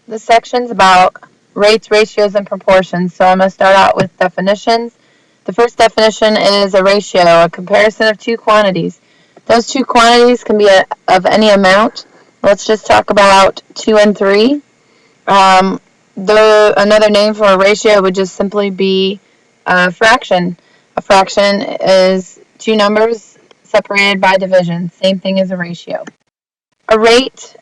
This section's about rates, ratios, and proportions. So I'm going to start out with definitions. The first definition is a ratio, a comparison of two quantities. Those two quantities can be of any amount. Let's just talk about 2 and 3. Another name for a ratio would just simply be a fraction. A fraction is two numbers separated by division. Same thing as a ratio. A rate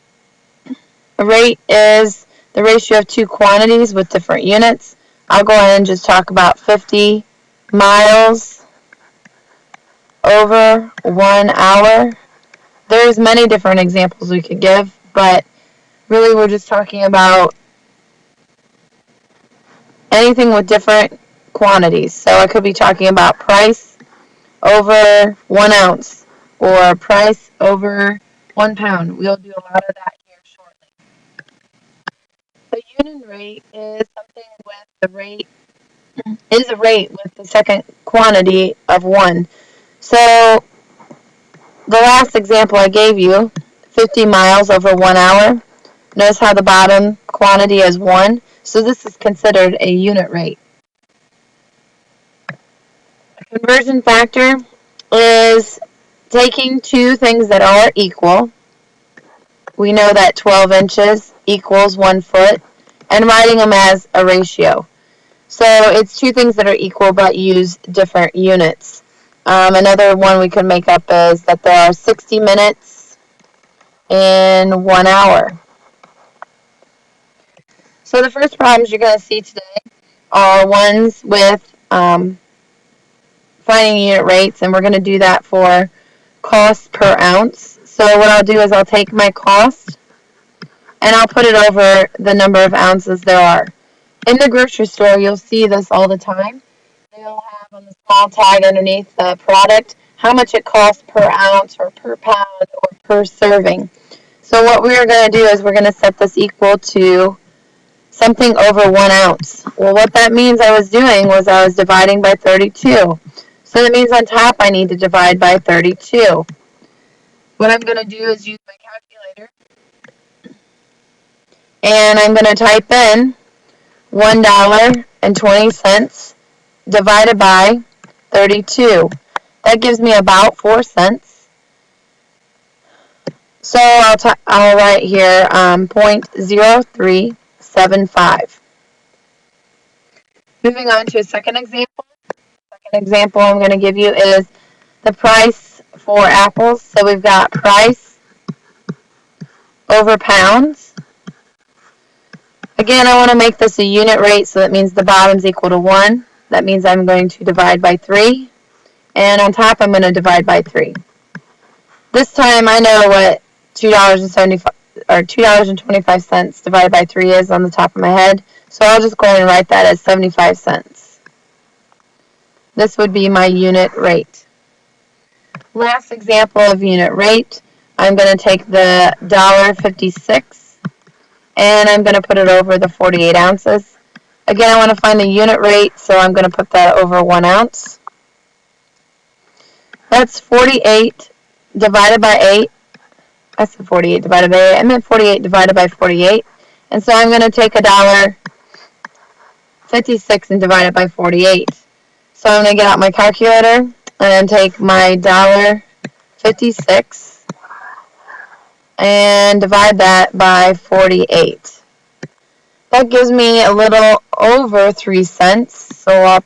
is the ratio of two quantities with different units. I'll go ahead and just talk about 50 miles over 1 hour. There's many different examples we could give, but really we're just talking about anything with different quantities. So I could be talking about price over 1 ounce or price over 1 pound. We'll do a lot of that here shortly. The unit rate is something with the rate is a rate with the second quantity of 1. So the last example I gave you, 50 miles over 1 hour, notice how the bottom quantity is 1. So this is considered a unit rate. A conversion factor is taking two things that are equal. We know that 12 inches equals 1 foot, and writing them as a ratio. So it's two things that are equal but use different units. Another one we could make up is that there are 60 minutes in 1 hour. So the first problems you're going to see today are ones with finding unit rates, and we're going to do that for cost per ounce. So what I'll do is I'll take my cost and I'll put it over the number of ounces there are. In the grocery store, you'll see this all the time. They'll have on the small tag underneath the product how much it costs per ounce or per pound or per serving. So what we're going to do is we're going to set this equal to something over 1 ounce. Well, what that means I was doing was I was dividing by 32. So that means on top I need to divide by 32. What I'm going to do is use my calculator, and I'm going to type in $1.20 divided by 32. That gives me about 4 cents. So I'll write here 0.0375. Moving on to a second example. Second example I'm going to give you is the price for apples. So we've got price over pounds. Again, I want to make this a unit rate, so that means the bottom's equal to 1. That means I'm going to divide by 3. And on top, I'm going to divide by 3. This time, I know what $2.25 divided by 3 is on the top of my head. So I'll just go ahead and write that as 75 cents. This would be my unit rate. Last example of unit rate, I'm going to take the $1.56 and I'm going to put it over the 48 ounces. Again, I want to find the unit rate, so I'm going to put that over 1 ounce. That's 48 divided by 8. I said 48 divided by 8. I meant 48 divided by 48. And so I'm going to take $1.56 and divide it by 48. So I'm going to get out my calculator and then take my $1.56 and divide that by 48. That gives me a little over 3 cents. So I'll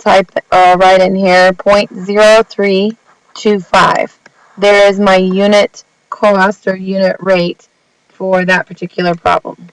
write in here 0.0325. There is my unit cost or unit rate for that particular problem.